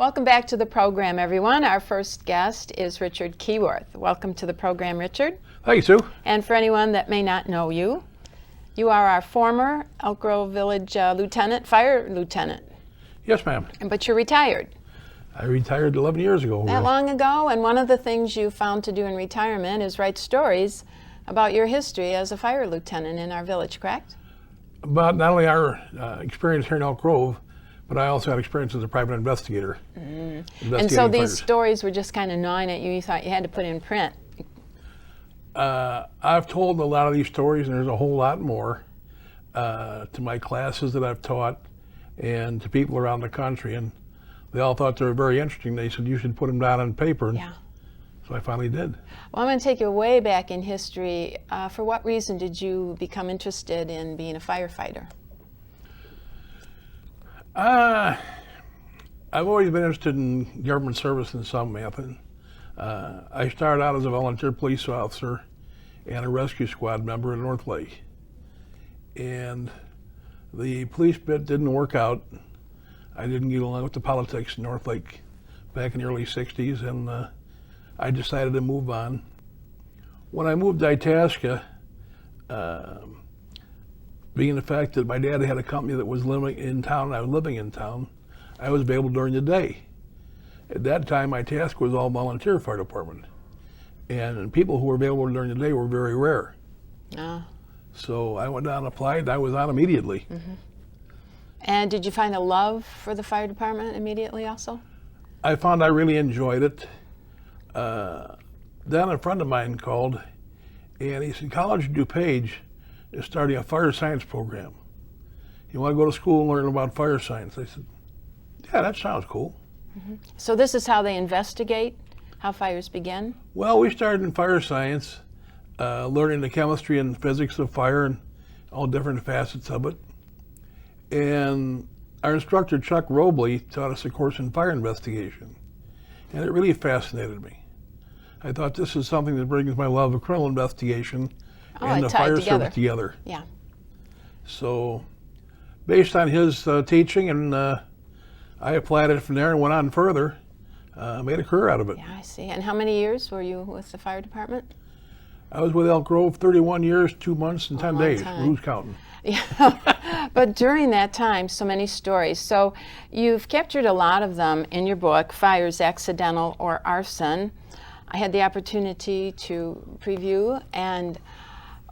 Welcome back to the program, everyone. Our first guest is Richard Keyworth. Welcome to the program, Richard. Thank you, Sue. And for anyone that may not know you, you are our former Elk Grove Village fire lieutenant. Yes, ma'am. But you're retired. I retired 11 years ago. That long ago, and one of the things you found to do in retirement is write stories about your history as a fire lieutenant in our village, correct? About not only our experience here in Elk Grove, but I also had experience as a private investigator. And so these stories were just kind of gnawing at you. You thought you had to put in print. I've told a lot of these stories, and there's a whole lot more to my classes that I've taught and to people around the country. And they all thought they were very interesting. They said, you should put them down on paper. Yeah. So I finally did. Well, I'm going to take you way back in history. For what reason did you become interested in being a firefighter? I've always been interested in government service in some method. I started out as a volunteer police officer and a rescue squad member in North Lake. And the police bit didn't work out. I didn't get along with the politics in North Lake back in the early 60s, and I decided to move on. When I moved to Itasca, being the fact that my dad had a company that was living in town and I was living in town, I was available during the day. At that time, my task was all volunteer fire department. And people who were available during the day were very rare. So I went down and applied. I was on immediately. And did you find a love for the fire department immediately also? I found I really enjoyed it. Then a friend of mine called, and he said, College of DuPage is starting a fire science program. You want to go to school and learn about fire science? I said, yeah, that sounds cool. So this is how they investigate how fires begin? Well, we started in fire science, learning the chemistry and physics of fire and all different facets of it. And our instructor, Chuck Robley, taught us a course in fire investigation. And it really fascinated me. I thought this is something that brings my love of criminal investigation and the fire service together. Yeah. So based on his teaching, and I applied it from there and went on further, made a career out of it. Yeah, I see. And how many years were you with the fire department? I was with Elk Grove 31 years, 2 months, and 10 days. Who's counting? Yeah. But during that time, so many stories. So you've captured a lot of them in your book, Fires, Accidental or Arson. I had the opportunity to preview, and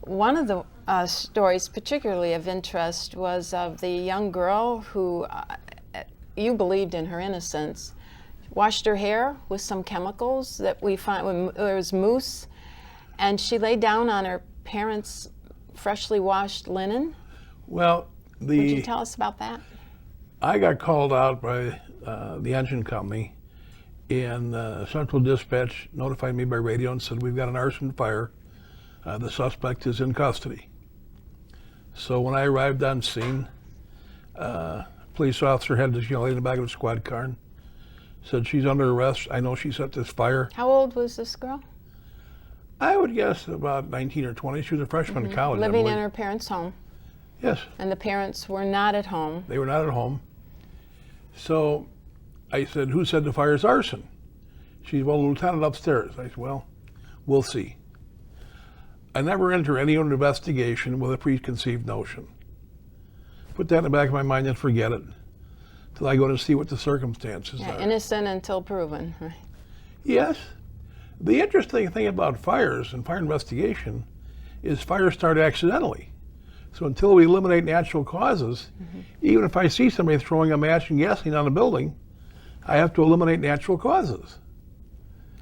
one of the stories particularly of interest was of the young girl who you believed in her innocence, washed her hair with some chemicals that we find when there was mousse, and she laid down on her parents' freshly washed linen. Well, would you tell us about that? I got called out by the engine company, and Central Dispatch notified me by radio and said, we've got an arson fire. The suspect is in custody. So when I arrived on scene, police officer had this young lady in the back of the squad car and said, she's under arrest. I know she set this fire. How old was this girl? I would guess about 19 or 20. She was a freshman in college. Living in her parents' home. Yes. And the parents were not at home. They were not at home. So I said, who said the fire is arson? She said, well, the lieutenant upstairs. I said, well, we'll see. I never enter any investigation with a preconceived notion. Put that in the back of my mind and forget it till I go to see what the circumstances are. Innocent until proven. Right? Yes. The interesting thing about fires and fire investigation is fires start accidentally. So until we eliminate natural causes, even if I see somebody throwing a match and gasoline on a building, I have to eliminate natural causes.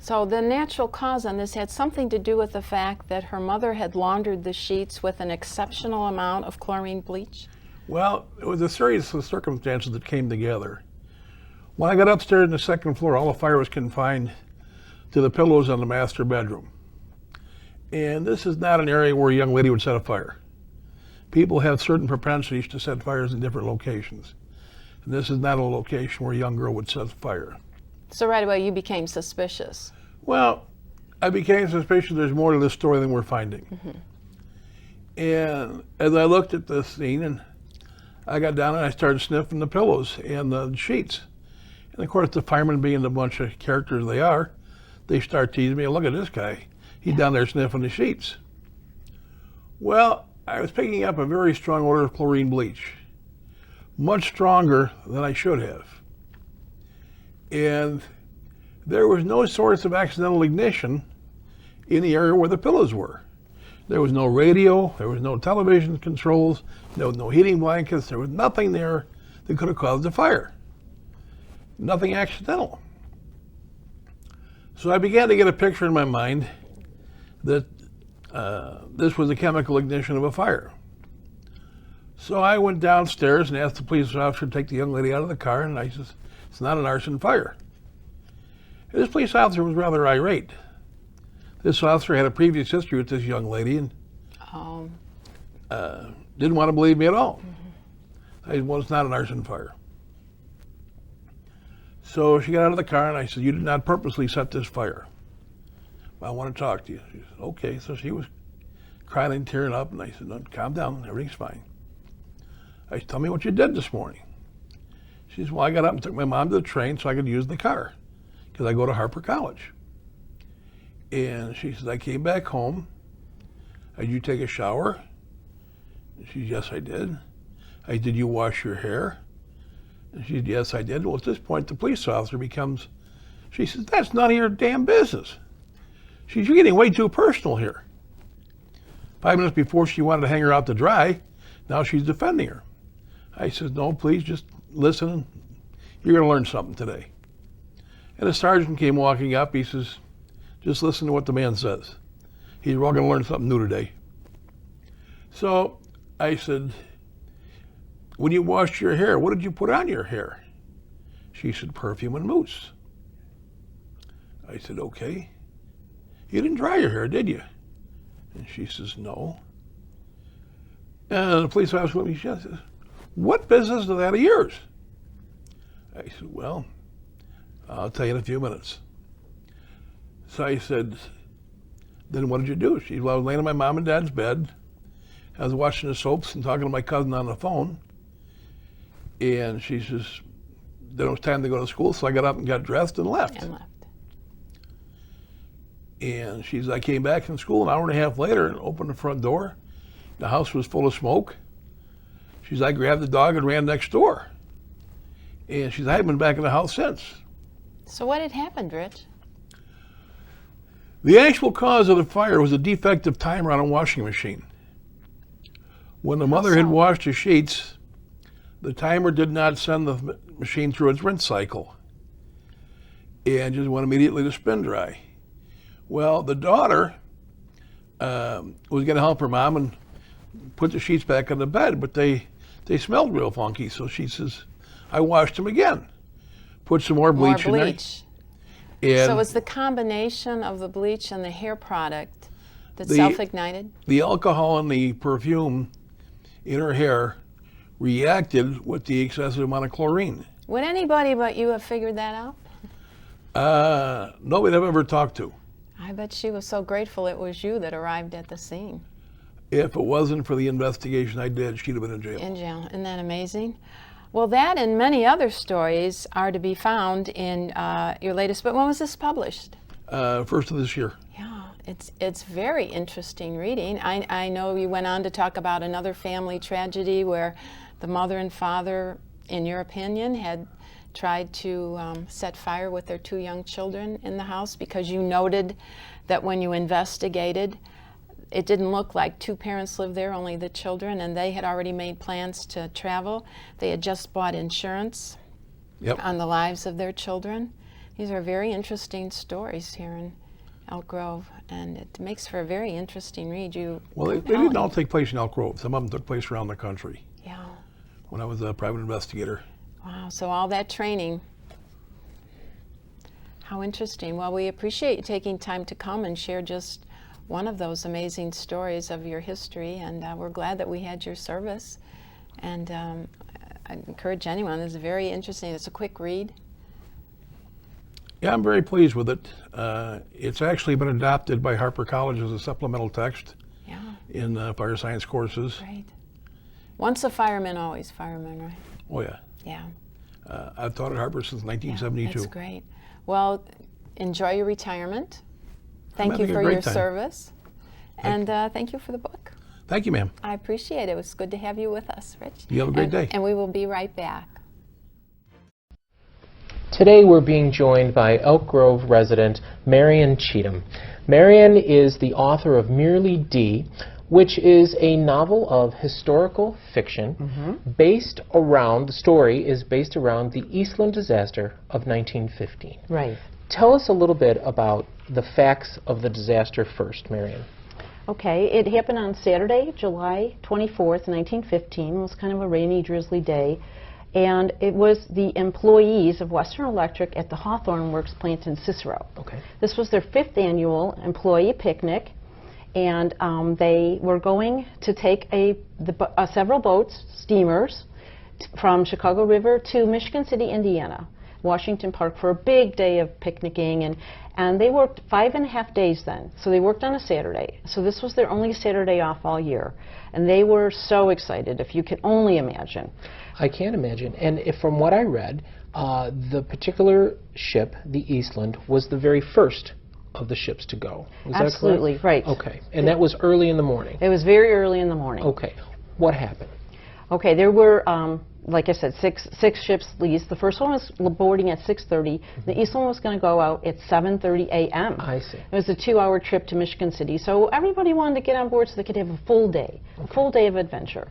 So the natural cause on this had something to do with the fact that her mother had laundered the sheets with an exceptional amount of chlorine bleach? Well, it was a series of circumstances that came together. When I got upstairs in the second floor, all the fire was confined to the pillows in the master bedroom. And this is not an area where a young lady would set a fire. People have certain propensities to set fires in different locations. And this is not a location where a young girl would set a fire. So right away you became suspicious. Well, I became suspicious there's more to this story than we're finding. And as I looked at the scene, and I got down and I started sniffing the pillows and the sheets. And of course, the firemen, being the bunch of characters they are, they start teasing me. Look at this guy. He's down there sniffing the sheets. Well, I was picking up a very strong odor of chlorine bleach, much stronger than I should have. And there was no source of accidental ignition in the area where the pillows were. There was no radio, there was no television controls, there was no heating blankets, there was nothing there that could have caused the fire. Nothing accidental. So I began to get a picture in my mind that this was a chemical ignition of a fire. So I went downstairs and asked the police officer to take the young lady out of the car, and I said, it's not an arson fire. And this police officer was rather irate. This officer had a previous history with this young lady and didn't want to believe me at all. I said, well, it's not an arson fire. So she got out of the car and I said, you did not purposely set this fire. I want to talk to you. She said, okay. So she was crying and tearing up, and I said, no, calm down, everything's fine. I said, tell me what you did this morning. She said, well, I got up and took my mom to the train so I could use the car because I go to Harper College. And she says, I came back home. Did you take a shower? And she said, yes, I did. I said, did you wash your hair? And she said, yes, I did. Well, at this point, the police officer she says, that's none of your damn business. She says, you're getting way too personal here. 5 minutes before she wanted to hang her out to dry, now she's defending her. I said, no, please just listen. You're going to learn something today. And the sergeant came walking up. He says, just listen to what the man says. We're all going to learn something new today. So I said, when you washed your hair, what did you put on your hair? She said, perfume and mousse. I said, okay. You didn't dry your hair, did you? And she says, no. And the police officer looked at me, she says, what business is that of yours? I said, well, I'll tell you in a few minutes. So I said, then what did you do? She said, well, I was laying in my mom and dad's bed. I was watching the soaps and talking to my cousin on the phone. And she says, then it was time to go to school, so I got up and got dressed and left. And she says, I came back from school an hour and a half later and opened the front door. The house was full of smoke. She says, I grabbed the dog and ran next door. And she says, I haven't been back in the house since. So what had happened, Rich? The actual cause of the fire was a defective timer on a washing machine. When the mother had washed the sheets, the timer did not send the machine through its rinse cycle and just went immediately to spin dry. Well, the daughter was going to help her mom and put the sheets back on the bed, but they smelled real funky. So she says, I washed them again. Put some more bleach in there. So it's the combination of the bleach and the hair product that self-ignited? The alcohol and the perfume in her hair reacted with the excessive amount of chlorine. Would anybody but you have figured that out? Nobody I've ever talked to. I bet she was so grateful it was you that arrived at the scene. If it wasn't for the investigation I did, she'd have been in jail. In jail. Isn't that amazing? Well, that and many other stories are to be found in your latest book. When was this published? First of this year. Yeah, it's very interesting reading. I know you went on to talk about another family tragedy where the mother and father, in your opinion, had tried to set fire with their 2 young children in the house because you noted that when you investigated, it didn't look like 2 parents lived there, only the children, and they had already made plans to travel. They had just bought insurance on the lives of their children. These are very interesting stories here in Elk Grove, and it makes for a very interesting read. Well, they didn't all take place in Elk Grove. Some of them took place around the country. Yeah. When I was a private investigator. Wow, so all that training. How interesting. Well, we appreciate you taking time to come and share just one of those amazing stories of your history, and we're glad that we had your service. And I encourage anyone, this is very interesting. It's a quick read. Yeah, I'm very pleased with it. It's actually been adopted by Harper College as a supplemental text in fire science courses. Great. Once a fireman, always fireman, right? Oh, yeah. Yeah. I've taught at Harbor since 1972. That's great. Well, enjoy your retirement. Thank you having a for great your time. service. And thank you for the book. Thank you, ma'am. I appreciate it. It was good to have you with us, Rich. You have a great day. And we will be right back. Today we're being joined by Elk Grove resident Marion Cheatham. Marion is the author of Merely D, which is a novel of historical fiction based around, the story is based around the Eastland disaster of 1915. Right. Tell us a little bit about the facts of the disaster first, Marion. Okay, it happened on Saturday, July 24th, 1915. It was kind of a rainy, drizzly day. And it was the employees of Western Electric at the Hawthorne Works plant in Cicero. Okay. This was their 5th annual employee picnic. And they were going to take several boats, steamers, from Chicago River to Michigan City, Indiana, Washington Park, for a big day of picnicking. And they worked 5.5 days then. So they worked on a Saturday. So this was their only Saturday off all year. And they were so excited, if you can only imagine. I can't imagine. And if, from what I read, the particular ship, the Eastland, was the very first of the ships to go. Is Absolutely, that correct? right. Okay. And that was early in the morning. It was very early in the morning. Okay. What happened? Okay, there were, like I said, six ships leased. The first one was boarding at 6:30. The Eastland was going to go out at 7:30 a.m. I see. It was a 2-hour trip to Michigan City. So everybody wanted to get on board so they could have a full day, a full day of adventure.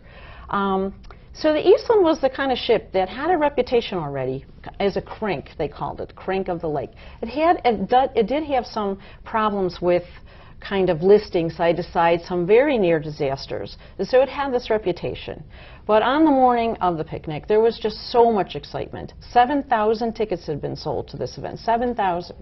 So the Eastland was the kind of ship that had a reputation already as a crank, they called it, crank of the lake. It did have some problems with kind of listing side to side, some very near disasters. And so it had this reputation. But on the morning of the picnic, there was just so much excitement. 7,000 tickets had been sold to this event, 7,000.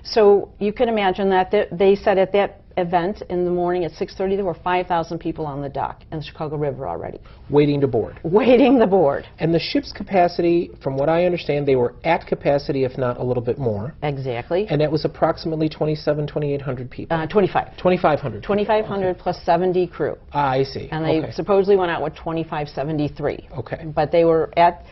So you can imagine that they said at that event in the morning at 6:30 there were 5,000 people on the dock in the Chicago River already. Waiting to board. Waiting the board. And the ship's capacity, from what I understand, they were at capacity, if not a little bit more. Exactly. And that was approximately 2,800 people. 25. 2,500. 2,500 plus 70 crew. I see. And they okay. supposedly went out with 2,573. Okay. But they were at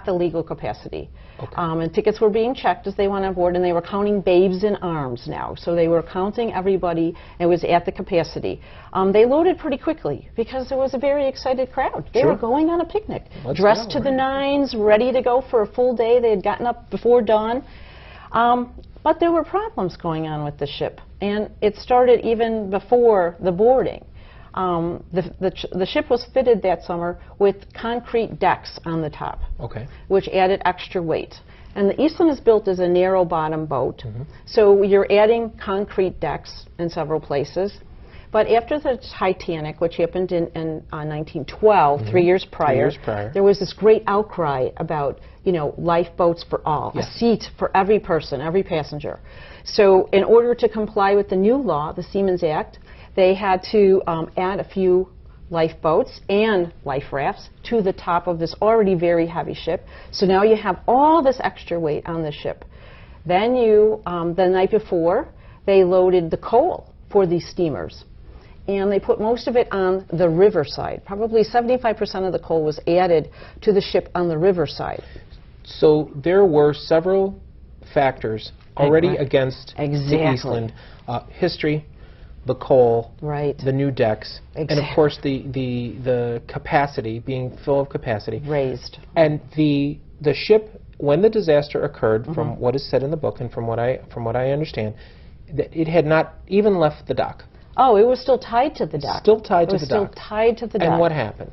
the legal capacity. Okay. And tickets were being checked as they went on board, and they were counting babes in arms now. So they were counting everybody. It was at the capacity. They loaded pretty quickly because there was a very excited crowd. They Sure. were going on a picnic, Let's dressed go, to the right. nines, ready to go for a full day. They had gotten up before dawn. But there were problems going on with the ship, and it started even before the boarding. The ship was fitted that summer with concrete decks on the top, Okay. which added extra weight. And the Eastland is built as a narrow bottom boat, so you're adding concrete decks in several places. But after the Titanic, which happened in 1912, 3 years prior, there was this great outcry about, lifeboats for all, Yes. a seat for every person, every passenger. So in order to comply with the new law, the Seamen's Act, they had to add a few lifeboats and life rafts to the top of this already very heavy ship. So now you have all this extra weight on the ship. Then the night before, they loaded the coal for these steamers. And they put most of it on the riverside. Probably 75% of the coal was added to the ship on the riverside. So there were several factors already Right. against Exactly. the Eastland. History, the coal, Right. the new decks, and of Exactly. course the capacity, being full of capacity. Raised. And the ship, when the disaster occurred, from what is said in the book and from what I understand, that it had not even left the dock. Oh, it was still tied to the dock. Still tied to It the was still dock. tied to the dock. And what happened?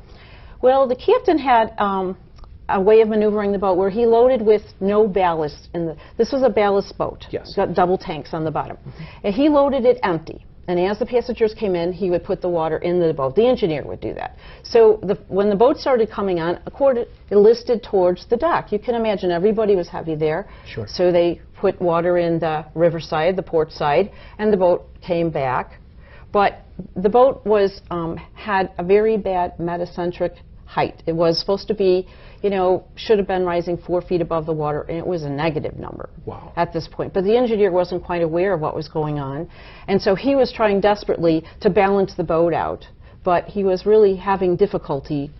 Well, the captain had a way of maneuvering the boat where he loaded with no ballast. This was a ballast boat. Yes. Got double tanks on the bottom. And he loaded it empty. And as the passengers came in, he would put the water in the boat. The engineer would do that. So when the boat started coming on, it listed towards the dock. You can imagine everybody was heavy there. Sure. So they put water in the riverside, the port side, and the boat came back. But the boat had a very bad metacentric height. It was supposed to be, should have been rising 4 feet above the water, and it was a negative number. Wow. At this point. But the engineer wasn't quite aware of what was going on, and so he was trying desperately to balance the boat out, but he was really having difficulty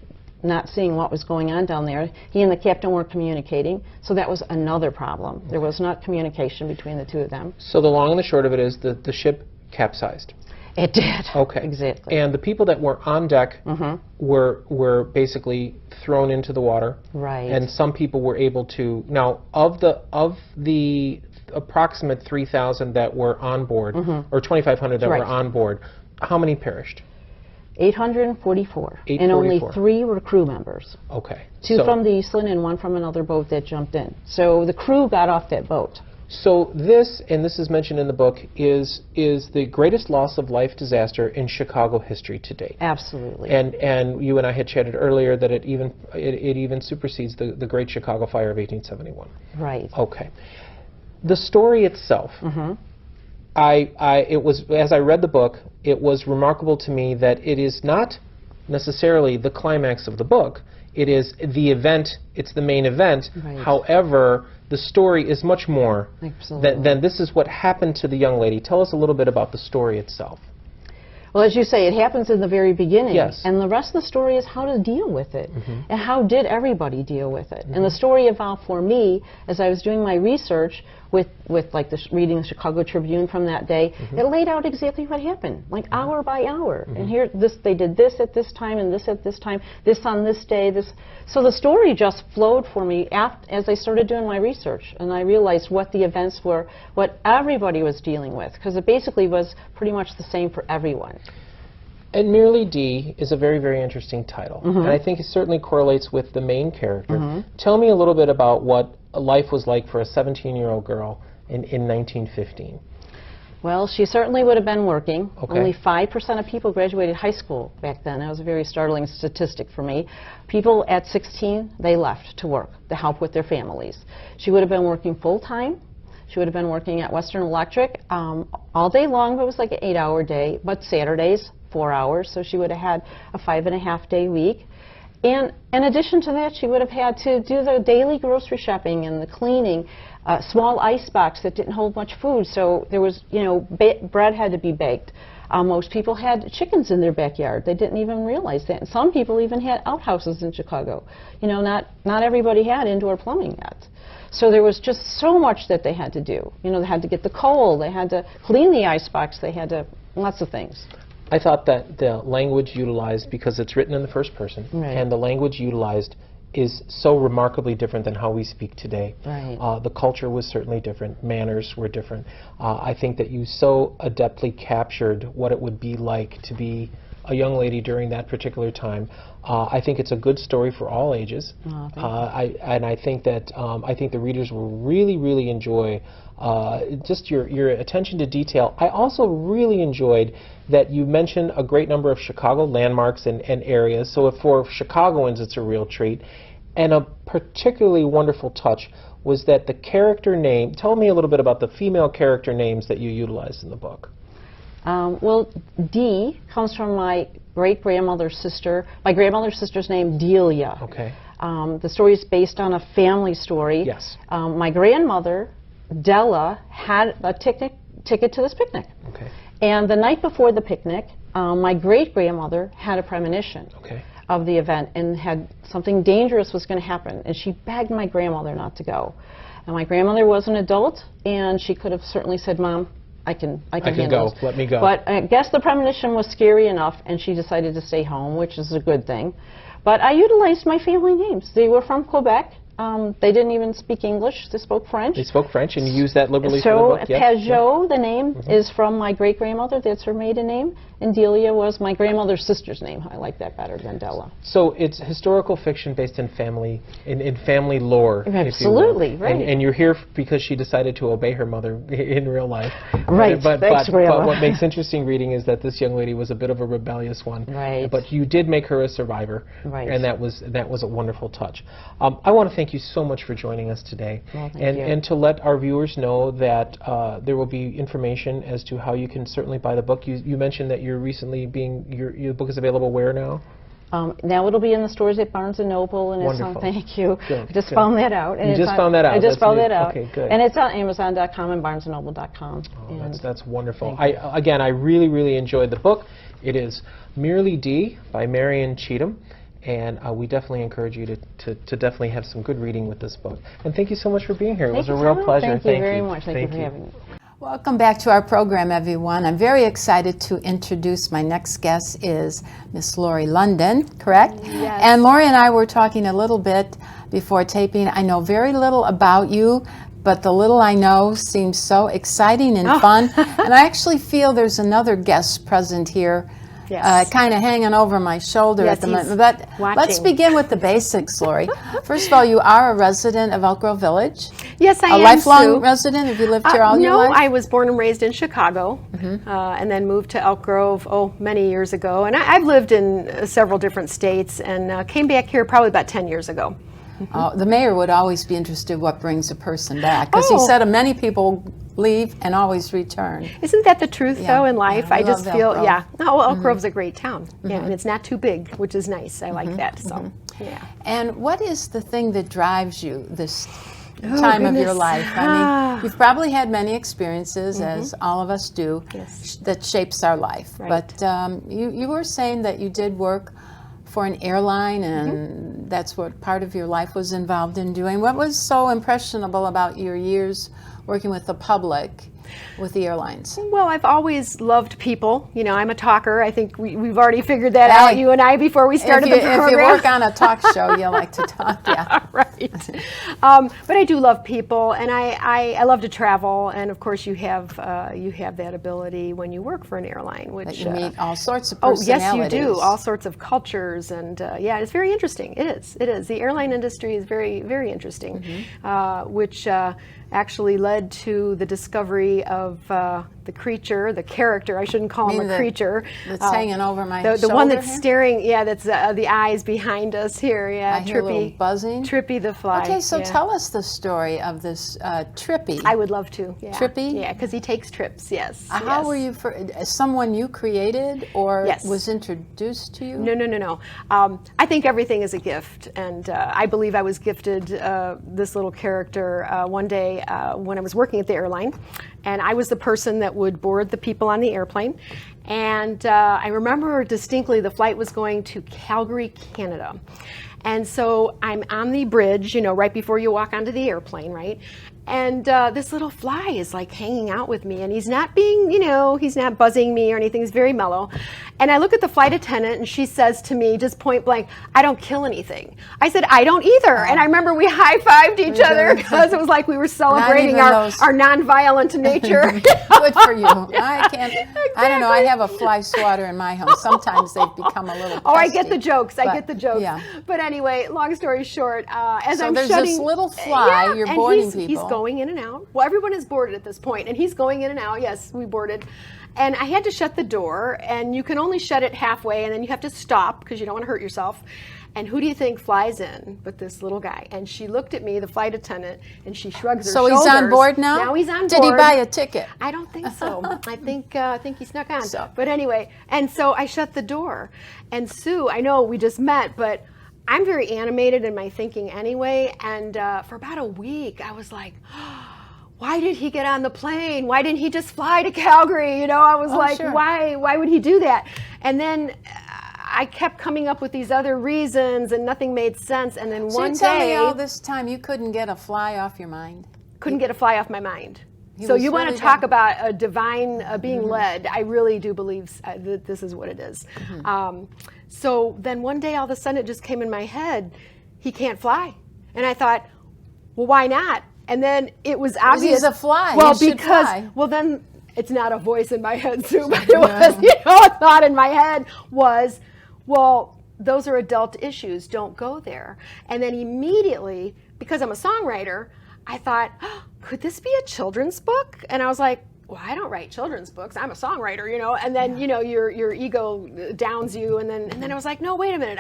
not seeing what was going on down there. He and the captain weren't communicating, so that was another problem. There was not communication between the two of them. So the long and the short of it is the ship capsized. It did. Okay. Exactly. And the people that were on deck were basically thrown into the water. Right. And some people were able to. Now, of the approximate 3,000 that were on board, or 2,500 that Right. were on board, how many perished? 844. And only 844. 3 were crew members. Okay. 2 So- from the Eastland and 1 from another boat that jumped in. So the crew got off that boat. So this, and this is mentioned in the book, is the greatest loss of life disaster in Chicago history to date. Absolutely. And you and I had chatted earlier that it even supersedes the Great Chicago Fire of 1871. Right. Okay. The story itself, it was, as I read the book, it was remarkable to me that it is not necessarily the climax of the book. It is the event. It's the main event. Right. However, the story is much more Absolutely. than this is what happened to the young lady. Tell us a little bit about the story itself. Well, as you say, it happens in the very beginning. Yes. And the rest of the story is how to deal with it. And how did everybody deal with it. And the story evolved for me as I was doing my research with like reading the Chicago Tribune from that day. It laid out exactly what happened, like hour by hour. And here, they did this at this time, and this at this time, this on this day, this. So the story just flowed for me as I started doing my research, and I realized what the events were, what everybody was dealing with, because it basically was pretty much the same for everyone. And Merely D is a very, very interesting title. And I think it certainly correlates with the main character. Tell me a little bit about what life was like for a 17-year-old girl in 1915. Well, she certainly would have been working. Okay. Only 5% of people graduated high school back then. That was a very startling statistic for me. People at 16, they left to work to help with their families. She would have been working full-time. She would have been working at Western Electric all day long, but it was like an 8-hour day, but Saturdays, 4 hours, so she would have had a 5.5-day week. And in addition to that, she would have had to do the daily grocery shopping and the cleaning, small ice box that didn't hold much food, so there was, bread had to be baked. Most people had chickens in their backyard. They didn't even realize that. And some people even had outhouses in Chicago. Not everybody had indoor plumbing yet. So there was just so much that they had to do. They had to get the coal, they had to clean the ice box, they had to, lots of things. I thought that the language utilized, because it's written in the first person, Right. and the language utilized is so remarkably different than how we speak today. Right. The culture was certainly different. Manners were different. I think that you so adeptly captured what it would be like to be a young lady during that particular time. I think it's a good story for all ages. Oh, thank you. I think that I think the readers will really, really enjoy just your attention to detail. I also really enjoyed that you mentioned a great number of Chicago landmarks and areas. So for Chicagoans, it's a real treat. And a particularly wonderful touch was that the character name, tell me a little bit about the female character names that you utilized in the book. Well, Dee comes from my great-grandmother's sister. My grandmother's sister's name, Delia. Okay. The story is based on a family story. Yes. My grandmother, Della, had a ticket to this picnic. Okay. And the night before the picnic, my great-grandmother had a premonition Okay. of the event and had something dangerous was going to happen. And she begged my grandmother not to go. And my grandmother was an adult, and she could have certainly said, "Mom, I can handle go. this." Let me go. But I guess the premonition was scary enough, and she decided to stay home, which is a good thing. But I utilized my family names. They were from Quebec. They didn't even speak English. They spoke French. They spoke French, and you used that liberally for So the book. Yes. Pajot, the name, is from my great-grandmother. That's her maiden name. And Delia was my grandmother's sister's name. I like that better than Della. So it's historical fiction based in family family lore. if you will. Absolutely, right. And you're here because she decided to obey her mother in real life. Right, But thanks, Grandma. what makes interesting reading is that this young lady was a bit of a rebellious one. Right. But you did make her a survivor. Right. And that was a wonderful touch. I want to thank you so much for joining us today. Well, thank and you. and to let our viewers know that there will be information as to how you can certainly buy the book. You mentioned that you're recently your book is available where now? Now it'll be in the stores at Barnes & Noble, and it's on, Wonderful. thank you. Good, I just good. found that out. And You it's just on- found that out. I just That's found new. that out. Okay, good. And it's on Amazon.com and BarnesandNoble.com. Oh, that's wonderful. Thank I really, really enjoyed the book. It is Merely D by Marion Cheatham. and we definitely encourage you to definitely have some good reading with this book. And thank you so much for being here. It was a real pleasure. Thank you very much. Thank you for having me. Welcome back to our program, everyone. I'm very excited to introduce my next guest is Miss Lori London, correct? Yes. And Lori and I were talking a little bit before taping. I know very little about you, but the little I know seems so exciting and fun. And I actually feel there's another guest present here, Yes. kind of hanging over my shoulder Yes, at the he's moment. But let's watching. begin with the basics, Lori. First of all, you are a resident of Elk Grove Village. Yes, I A am, lifelong Sue. resident? Have you lived here all your No, life? I was born and raised in Chicago, and then moved to Elk Grove, many years ago. And I've lived in several different states, and came back here probably about 10 years ago. The mayor would always be interested what brings a person back, because he Oh. said many people leave and always return. Isn't that the truth, Yeah, though, in life? yeah, I I just love feel, Elk Grove. yeah. No, Elk Grove's a great town. Yeah, and it's not too big, which is nice. I like that, so, yeah. And what is the thing that drives you this time of your goodness. life? I mean, you've probably had many experiences, as all of us do, Yes. that shapes our life. Right. But you were saying that you did work for an airline, and that's what part of your life was involved in doing. What was so impressionable about your years working with the public with the airlines? Well, I've always loved people. You know, I'm a talker. I think we've already figured that Hey. out, you and I, before we started the program. If you work on a talk show, you like to talk, yeah. Right. But I do love people, and I love to travel. And of course, you have that ability when you work for an airline, which That you meet all sorts of oh personalities. yes, you do, all sorts of cultures, and yeah, it's very interesting. It is. It is. The airline industry is very, very interesting, which actually led to the discovery of the creature, the character. I shouldn't call him mean a creature. that's hanging over my the one shoulder that's here? staring. Yeah, that's the eyes behind us here. Yeah, I hear a little buzzing. Trippy the fly. Okay, so yeah. tell us the story of this Trippy. I would love to. Yeah. Trippy? Yeah, because he takes trips. Yes. How yes. were you, someone you created or Yes. was introduced to you? No. I think everything is a gift, and I believe I was gifted this little character one day when I was working at the airline, and I was the person that would board the people on the airplane. And I remember distinctly the flight was going to Calgary, Canada. And so I'm on the bridge, you know, right before you walk onto the airplane, right? And this little fly is like hanging out with me, and he's not being, you know, he's not buzzing me or anything. He's very mellow. And I look at the flight attendant, and she says to me, just point blank, "I don't kill anything." I said, "I don't either." And I remember we high-fived each other because it was like we were celebrating even our those- nonviolent nature. Good for you. I can't, I don't know, I have a fly swatter in my home. Sometimes they've become a little Oh, I get pesky, the jokes. I but, get the jokes. Yeah. But anyway, long story short, as So I'm there's shutting, this little fly, you're and boarding he's people. going in and out. Well, everyone is boarded at this point, and he's going in and out. Yes, we boarded. And I had to shut the door, and you can only shut it halfway, and then you have to stop because you don't want to hurt yourself. And who do you think flies in but this little guy? And she looked at me, the flight attendant, and she shrugs her So shoulders. he's on board now? Now he's on board. Did he buy a ticket? I don't think so. I think he snuck on. So- But anyway, and so I shut the door. And Sue, I know we just met, but I'm very animated in my thinking anyway. And for about a week, I was like, why did he get on the plane? Why didn't he just fly to Calgary? You know, I was like, sure. why would he do that? And then I kept coming up with these other reasons, and nothing made sense. And then So one you tell me day, all this time you couldn't get a fly off your mind? couldn't get a fly off my mind. He So was you want really to talk good. about a divine being led? I really do believe that this is what it is. So then one day, all of a sudden, it just came in my head, he can't fly. And I thought, well, why not? And then it was obvious. he's a fly. Well, You should because, fly. well, then it's not a voice in my head, Sue, but it was, you know, a thought in my head was, well, those are adult issues. Don't go there. And then immediately, because I'm a songwriter, I thought, oh, could this be a children's book? And I was like, well, I don't write children's books. I'm a songwriter, you know. And then, you know, your ego downs you. And then I was like, no, wait a minute.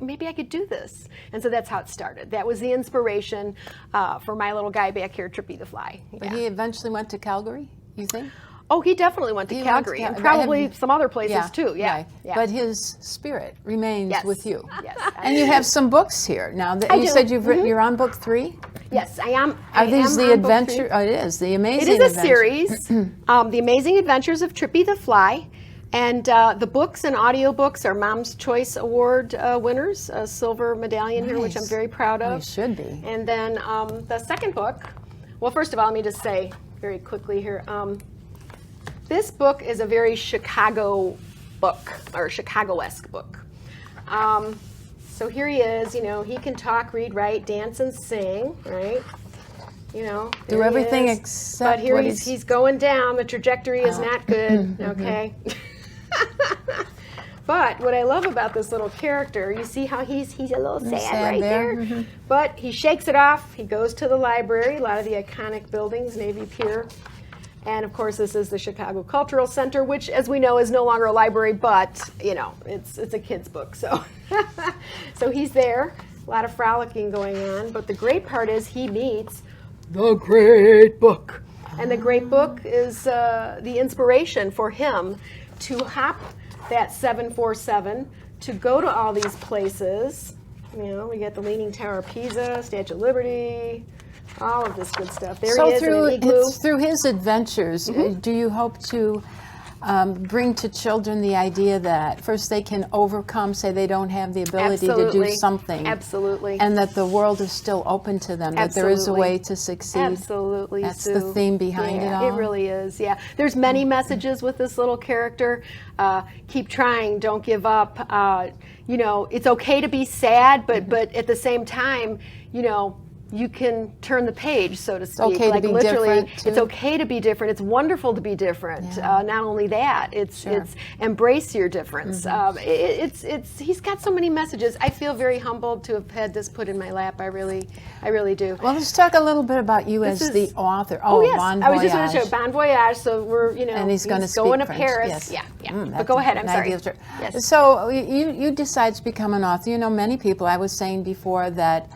Maybe I could do this. And so that's how it started. That was the inspiration for my little guy back here, Trippy the Fly. But Yeah. he eventually went to Calgary, you think? Oh, he definitely went to He went to Calgary and Cal- probably have- some other places too. Yeah. right. Yeah. But his spirit remains Yes. with you. Yes. And you have some books here. Now, that I you do. said you've written, you're on book 3? Yes, I am. Are these the on book adventure? 3. Oh, it is. The It Amazing is a Adventure. series, The Amazing Adventures of Trippy the Fly. And the books and audiobooks are Mom's Choice Award winners, a silver medallion here, which I'm Nice. very proud Oh, of. you should be. And then the second book, well, first of all, let me just say very quickly here, this book is a very Chicago book, or Chicago-esque book. So here he is, you know, he can talk, read, write, dance, and sing, right? You know, Do there he everything is. except But here what he's going down. The trajectory is not good, okay? But what I love about this little character, you see how he's a little sad, sad right there. there. But he shakes it off. He goes to the library, a lot of the iconic buildings, Navy Pier. And of course, this is the Chicago Cultural Center, which, as we know, is no longer a library, but you know, it's a kid's book. So, so he's there. A lot of frolicking going on. But the great part is he meets the great book, and the great book is the inspiration for him to hop that 747 to go to all these places. You know, we got the Leaning Tower of Pisa, Statue of Liberty, all of this good stuff. There So he is in an igloo. through his adventures, do you hope to bring to children the idea that first they can overcome, say they don't have the ability to do Absolutely. something, Absolutely. and that the world is still open to them, that there is a Absolutely. way to succeed. Absolutely, That's Sue. the theme behind Yeah, it all. It really is. Yeah, there's many messages with this little character. Keep trying, don't give up. You know, it's okay to be sad, but at the same time, you know, you can turn the page, so to speak. okay to like be literally, different, too. it's okay to be different. It's wonderful to be different. Yeah. Not only that, it's Sure. it's embrace your difference. It's he's got so many messages. I feel very humbled to have had this put in my lap. I really do. Well, let's talk a little bit about you This as is- the author. Oh, yes, Bon I was just going to Voyage. show Bon Voyage. So we're, you know, And he's going to speak going to French. Paris. Yes. Yeah, yeah. Mm, but that's go ahead. I'm an sorry. ideal trip. Yes. So you decide to become an author. You know, many people. I was saying before that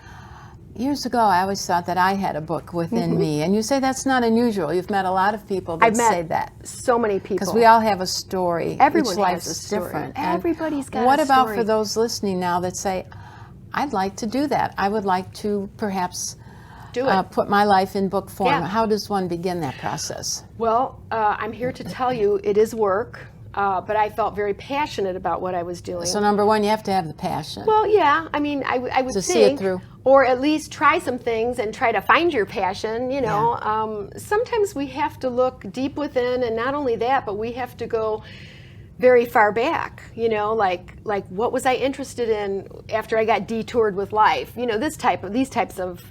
years ago, I always thought that I had a book within me, and you say that's not unusual. You've met a lot of people that I've met say that. so many people. Because we all have a story. Everyone Each has life's a story. different. And Everybody's got what a about story. for those listening now that say, I'd like to do that. I would like to perhaps Do it. put my life in book form. Yeah. How does one begin that process? Well, I'm here to tell you it is work, but I felt very passionate about what I was doing. So number one, you have to have the passion. Well, yeah. I mean, I would To see it think, through. or at least try some things and try to find your passion. You know, sometimes we have to look deep within, and not only that, but we have to go very far back. You know, like what was I interested in after I got detoured with life? You know, these types of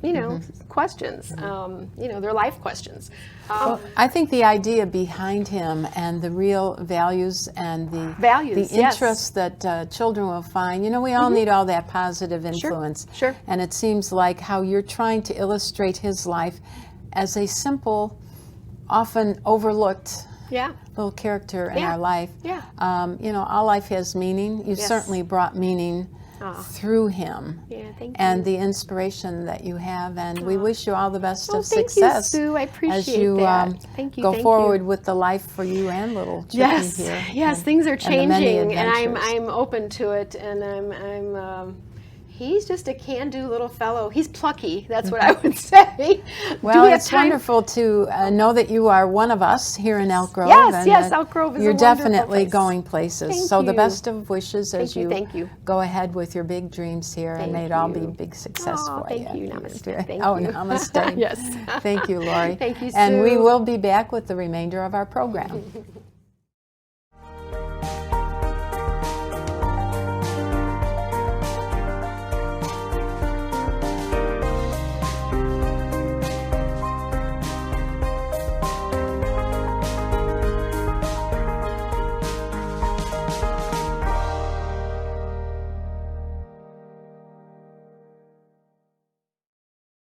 questions. You know, they're life questions. I think the idea behind him and the real values and the Values, the yes. interests that children will find. You know, we all need all that positive influence. sure. And it seems like how you're trying to illustrate his life as a simple, often overlooked Yeah. little character in Yeah. our life. Yeah. You know, all life has meaning. You Yes. certainly brought meaning through him. Yeah, thank And you. the inspiration that you have, and we wish you all the best Oh, of thank you, success Sue. I as appreciate you that. Thank you, go thank you. forward with the life for you and little Chippy Yes, here. yes, and- things are and the many changing, and adventures. I'm open to it, and he's just a can-do little fellow. He's plucky. That's what I would say. Do Well, we have it's time? wonderful to know that you are one of us here in Elk Grove. Yes, and yes, that Elk Grove is a You're wonderful definitely place. going places. Thank so the you. best of wishes as Thank you. go ahead with your big dreams here, and Thank may it all be you. big success Aw, for thank you. you. Namaste. Very- Thank oh, you. namaste. Yes. Thank you, Lori. Thank you, And we Sue. will be back with the remainder of our program.